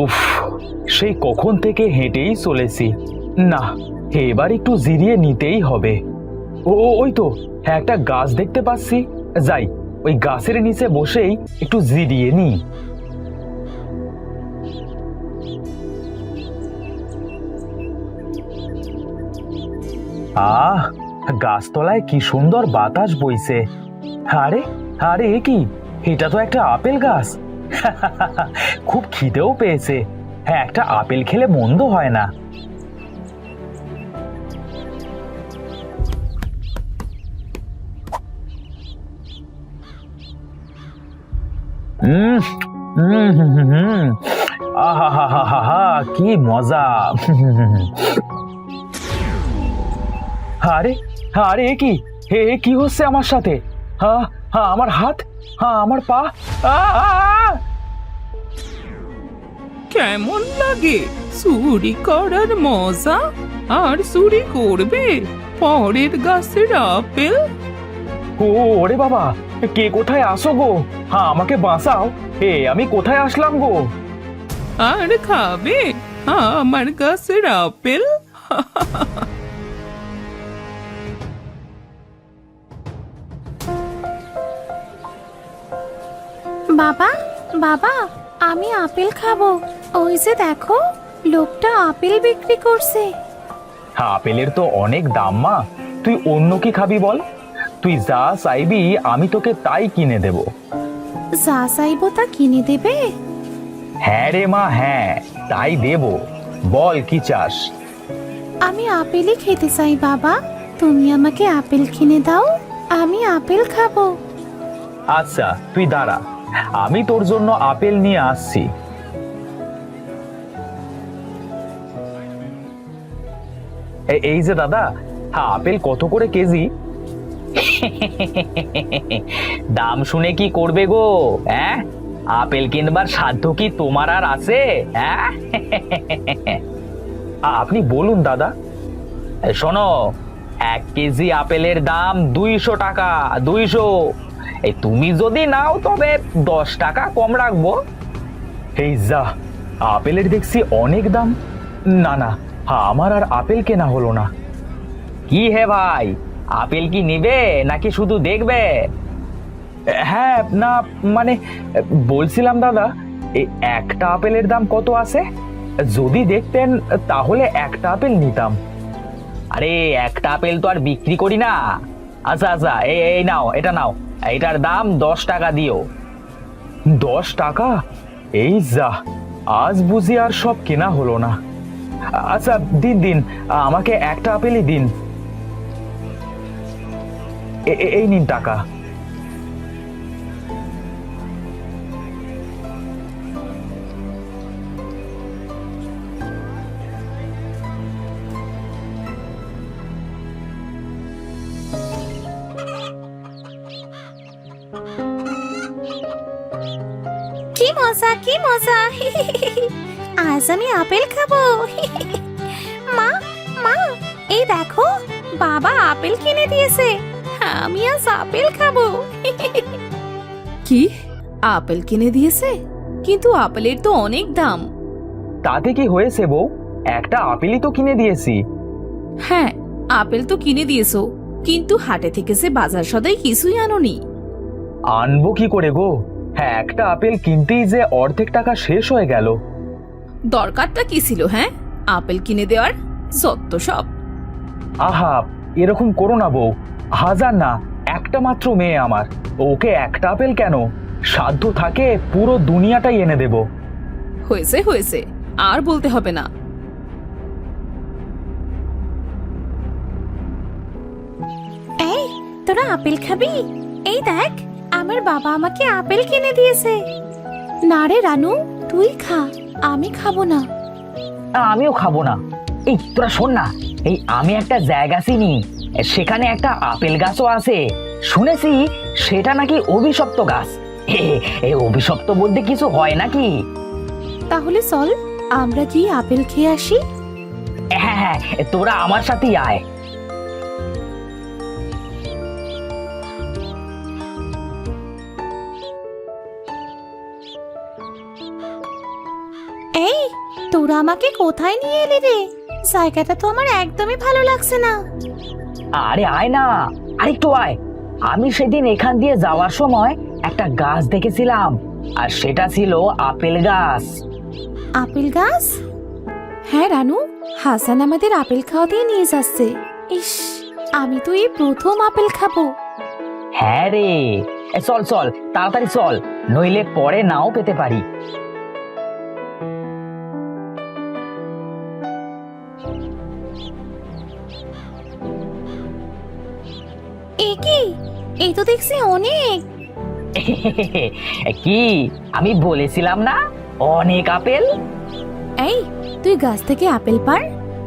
উফ, সেই কখন থেকে হেঁটেই চলেছি। না, এবার একটু জিরিয়ে নিতেই হবে। ওই তো একটা গাছ দেখতে পাচ্ছি, যাই ওই গাছের নিচে বসেই একটু জিরিয়ে নিই। আহ, গাছতলায় কি সুন্দর বাতাস বইছে। আরে আরে, এ কি? এটা তো একটা আপেল গাছ। খুব খিদেও পেয়েছে। হ্যাঁ, একটা আপেল খেলে মন্দ হয় না। হুম হুম হুম হুম, আহা হা হা হা হা, কি মজা। আরে আরে, এ কি? কি হচ্ছে আমার সাথে? হ্যাঁ হ্যাঁ, আমার হাত, হ্যাঁ আমার পা। আ, আ, আ! কেমন লাগে চুরি করার মজা? আর চুরি করবে পরের গাছের আপেল? ওরে বাবা, কে কোথায় আসো গো? হ্যাঁ, আমাকে বাঁচাও। আমি কোথায় আসলাম গো? আর খাবে আমার গাছের আপেল? বাবা, বাবা, আমি আপেল খাবো। ওই যে দেখো, লোকটা আপেল বিক্রি করছে। হ্যাঁ, আপেলের তো অনেক দাম মা। তুই অন্য কি খাবি বল? তুই যা চাইবি আমি তোকে তাই কিনে দেব। যা চাইবো তা কিনে দেবে? হ্যাঁ রে মা, হ্যাঁ, তাই দেব। বল কি চাস? আমি আপেলই খেতে চাই বাবা। তুমি আমাকে আপেল কিনে দাও, আমি আপেল খাবো। আচ্ছা, তুই দাঁড়া, আমি তোর জন্য আপেল নিয়ে আসছি। এই যে দাদা, হ্যাঁ, আপেল কত করে কেজি? দাম শুনে কি করবে গো? হ্যাঁ, আপেল কিনবার সাধ্য কি তোমার আর আছে? হ্যাঁ, আপনি বলুন দাদা। শোনো, 1 কেজি আপেলের দাম 200 টাকা। 200। এই তুমি যদি নাও তবে 10 টাকা কম রাখবো। এই যা, আপেলের দেখছি অনেক দাম। না না, আমার আর আপেল কেনা হলো না। কি হে ভাই, আপেল কি নিবে নাকি শুধু দেখবে? হ্যাঁ, না মানে বলছিলাম দাদা, এই একটা আপেলের দাম কত আছে? যদি দেখতেন তাহলে একটা আপেল নিতাম। আরে, একটা আপেল তো আর বিক্রি করি না। আচ্ছা আচ্ছা, এই নাও, এটা নাও। এটার দাম 10 টাকা দিও। 10 টাকা? এই যা, আজ বুঝি আর সব কেনা হলো না। আচ্ছা, দিন দিন, আমাকে একটা আপেলই দিন। এই নিন টাকা। কি মজা, কি মজা। আজ আমি আপেল খাবো। মা, মা, এই দেখো, বাবা আপেল কিনে দিয়েছে। আমি আজ আপেল খাবো। কি, আপেল কিনে দিয়েছে? কিন্তু আপেলের তো অনেক দাম। তাতে কি হয়েছে বউ? একটা আপেলই তো কিনে দিয়েছি। হ্যাঁ, আপেল তো কিনে দিয়েছো, কিন্তু হাটে থেকে যে বাজার সদাই কিছুই আনোনি। আনবো কি করে গো? হ্যাঁ, একটা আপেল কিনতেই যে অর্ধেক টাকা শেষ হয়ে গেল। দরকারটা কি ছিল হ্যাঁ আপেল কিনে দেওয়ার? যত সব। আহা, এরকম করো না বউ। হাজার না, একটা মাত্র মেয়ে আমার, ওকে একটা আপেল কেন? সাধ্য থাকে পুরো দুনিয়াটাই এনে দেব। হয়েছে হয়েছে, আর বলতে হবে না। এই, তোরা আপেল খাবি? এই দেখ, আমার বাবা আমাকে আপেল কিনে দিয়েছে। না রে রানু, তুই খা, আমি খাবো না। আমিও খাবো না। এই তোরা শোন না, এই আমি একটা জায়গা চিনি, সেখানে একটা আপেল গাছও আছে। শুনেছি সেটা নাকি অভিশপ্ত গাছ। এই অভিশপ্ত বলতে কিছু হয় নাকি? তাহলে চল, আমরা কি আপেল খেয়ে আসি? হ্যাঁ হ্যাঁ, তোরা আমার সাথেই আয়। তোরা আমাকে কোথায় নিয়ে এলি রে? জায়গাটা তো আমার একদমই ভালো লাগছে না। আরে আয় না, আরেকটু আয়। আমি সেদিন এখান দিয়ে যাওয়ার সময় একটা গাছ দেখেছিলাম, আর সেটা ছিল আপেল গাছ। আপেল গাছ? হ্যাঁ রানু, হাসান আমাদের আপেল খাওয়াতে নিয়ে যাচ্ছে। ইস, আমি তো এই প্রথম আপেল খাবো। হ্যাঁ রে, চল চল তাড়াতাড়ি চল, নইলে পরে নাও পেতে পারি। এ কি? এই তো দেখছি অনেক। কি আমি বলেছিলাম না, অনেক আপেল। এই, তুই গাছ থেকে আপেল পার,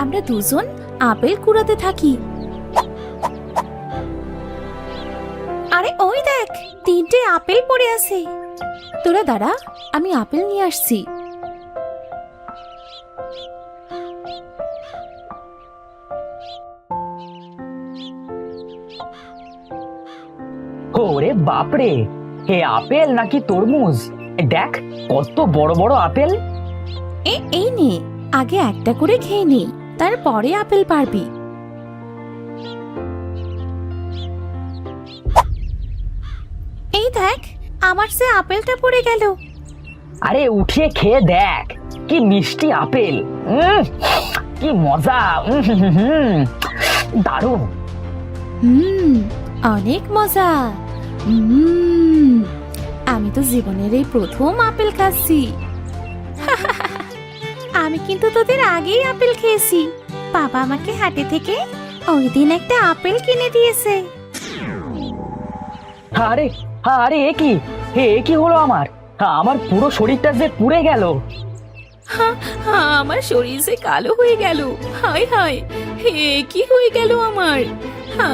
আমরা দুজন আপেল কুড়াতে থাকি। আরে ওই দেখ, 3টে আপেল পড়ে আছে। তোরা দাঁড়া, আমি আপেল নিয়ে আসছি। ওরে বাপরে, হে আপেল নাকি তরমুজ? দেখ কত বড় বড় আপেল। এই নে, আগে একটা করে খেয়ে নে, তারপরে আপেল পারবি। এই দেখ, আমার সে আপেলটা পড়ে গেল। আরে উঠিয়ে খেয়ে দেখ, কি মিষ্টি আপেল। কি মজা, দারুণ। অনেক মজা। আমি তো জীবনের এই প্রথম আপেল খাচ্ছি। আমি কিন্তু তোদের আগেই আপেল খেয়েছি। বাবা আমাকে হাটে থেকে ওই দিন একটা আপেল কিনে দিয়েছে। আরে আরে এ কি হলো আমার? আমার পুরো শরীরটা যে পুড়ে গেল। আমার শরীর যে কালো হয়ে গেল। হায় হায়, কি হয়ে গেল আমার?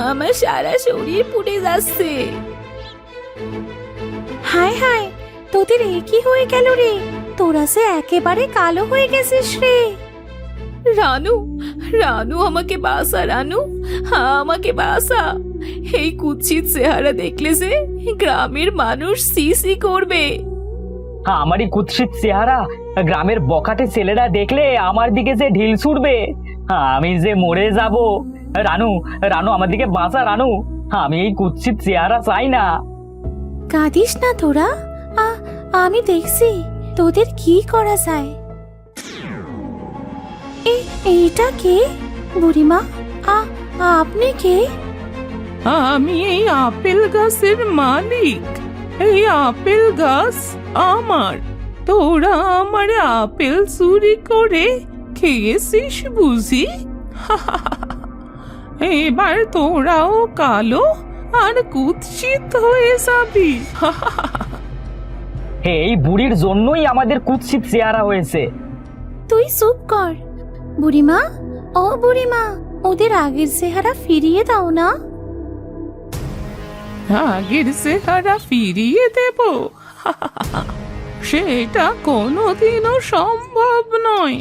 আমার সারা শরীর পুড়ে যাচ্ছে। হায় হায়, তোদের এ কি হয়ে গেল রে? তোরা যে একেবারে কালো হয়ে গেছিস রে। রানু, রানু আমাকে বাঁচা, রানু আমাকে বাঁচা। এই কুৎসিত চেহারা দেখলে যে গ্রামের মানুষ সি করবে। আমারই কুৎসিত চেহারা গ্রামের বখাটে ছেলেরা দেখলে আমার দিকে যে ঢিল ছুড়বে, আমি যে মরে যাব। রানু, রানু আমার দিকে বাঁচা রানু, আমি এই কুৎসিত চেহারা চাই না। কাঁদিস না তোরা, আমি দেখছি তোদের কি করা যায়। এইটা কে বুড়িমা? আপনি কে? আমি এই আপেল গাছের মালিক। এই আপেল গাছ আমার। তোরা আমার আপেল চুরি করে খেয়েছিস বুঝি? এবার তোরাও কালো আর কুৎসিত হয়ে যাবি। এই বুড়ির জন্যই আমাদের কুৎসিত চেহারা হয়েছে। তুই চুপ কর বুড়িমা। ও বুড়িমা, ওদের আগের চেহারা ফিরিয়ে দাও না। আগের চেহারা ফিরিয়ে দেব? সেটা কোনোদিনও সম্ভব নয়।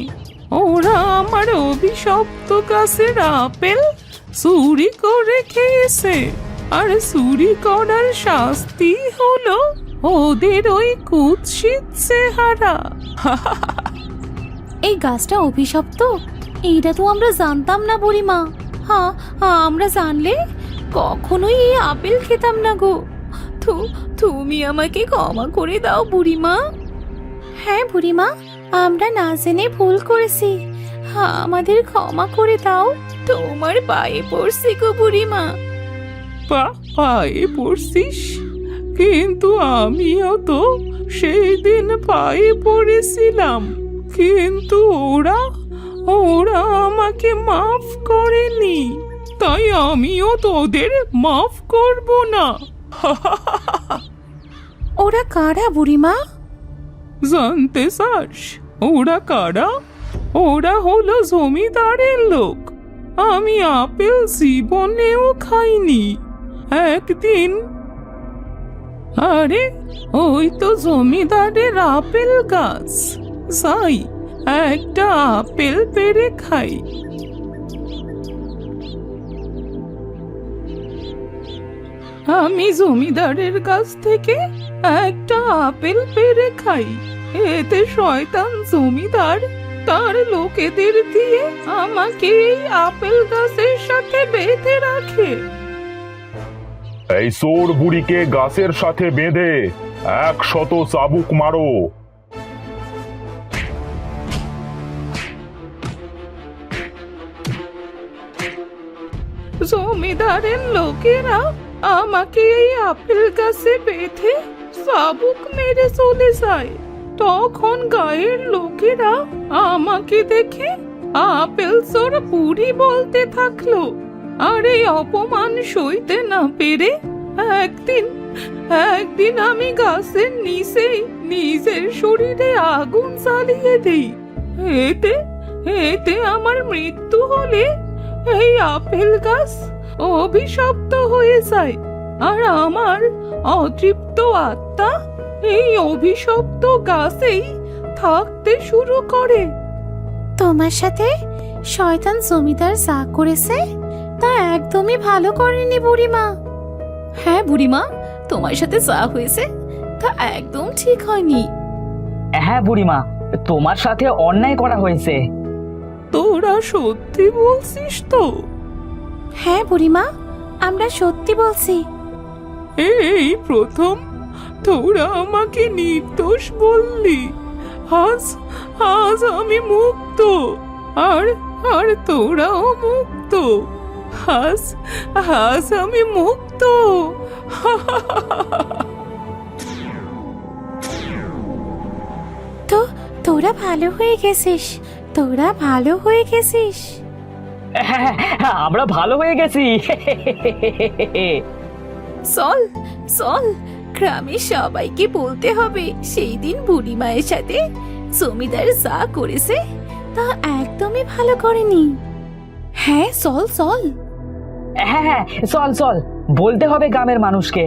ওরা আমার অভিশপ্ত গাছের আপেল চুরি করে খেয়েছে, আর চুরি করার শাস্তি হলো ওদের ওই কুৎসিত চেহারা। এই গাছটা অভিশপ্ত, এইটা তো আমরা জানতাম না বুড়িমা। আমরা জানলে কখনোই এই আপেল খেতাম না গো। তুমি আমাকে ক্ষমা করে দাও বুড়িমা। হ্যাঁ বুড়িমা, আমরা না জেনে ভুল করেছি, আমাদের ক্ষমা করে দাও। তোমার পায়ে পড়ছি গো বুড়িমা। পায়ে পড়ছিস? কিন্তু আমিও তো সেই দিন পায়ে পড়েছিলাম, কিন্তু ওরা আমাকে মাফ করেনি, তাই আমিও তোদের মাফ করব না। ওরা কারা বুড়িমা? জানতে চাস ওরা কারা? ওরা হলো জমিদারের লোক। আমি আপেল জীবনেও খাইনি। একদিন, আরে ওই তো জমিদারের আপেল গাছ, যাই একটা আপেল পেড়ে খাই। আমি জমিদারের কাছ থেকে একটা আপেল পেড়ে খাই, এতে শয়তান জমিদার তার লোকেদের দিয়ে আমাকে এই আপেল গাছের সাথে বেঁধে রাখে। এই সোর বুড়িকে গাছের সাথে বেঁধে 100 চাবুক মারো। জমিদারের লোকেরা আমাকে এই আপেল গাছে বেঁধে চাবুক মেরে চলে যায়। তখন গায়ের লোকেরা আমাকে দেখে আপেল চোর বুড়ি বলতে থাকলো। আর এই অপমান সইতে না পেরে একদিন আমি গাছের নিচেই নিজের শরীরে আগুন জ্বালিয়ে দিই। এতে আমার মৃত্যু হলে এই আপেল গাছ অভিশপ্ত হয়ে যায়, আর আমার অতৃপ্ত আত্মা এই অভিশপ্ত গাছেই থাকতে শুরু করে। তোমার সাথে শয়তান জমিদার যা করেছে তা একদমই ভালো করেনি বুড়িমা। হ্যাঁ বুড়িমা, তোমার সাথে যা হয়েছে তা একদম ঠিক হয়নি। হ্যাঁ বুড়িমা, তোমার সাথে অন্যায় করা হয়েছে। তোরা সত্যি বলছিস তো? হ্যাঁ বুড়িমা, আমরা সত্যি বলছি। এই প্রথম তোরা আমাকে নির্দোষ বললি। আজ আমি মুক্ত, আর তোরাও মুক্ত। আজ আমি মুক্ত। তো তোরা ভালো হয়ে গেছিস, তোরা ভালো হয়ে গেছিস। হ্যাঁ, আমরা ভালো হয়ে গেছি। চল চল, গ্রামের সবাইকে বলতে হবে সেই দিন বুড়ি মায়ের সাথে জমিদার যা করেছে তা একদমই ভালো করেনি। হ্যাঁ চল চল। হ্যাঁ, চল চল, বলতে হবে গ্রামের মানুষকে।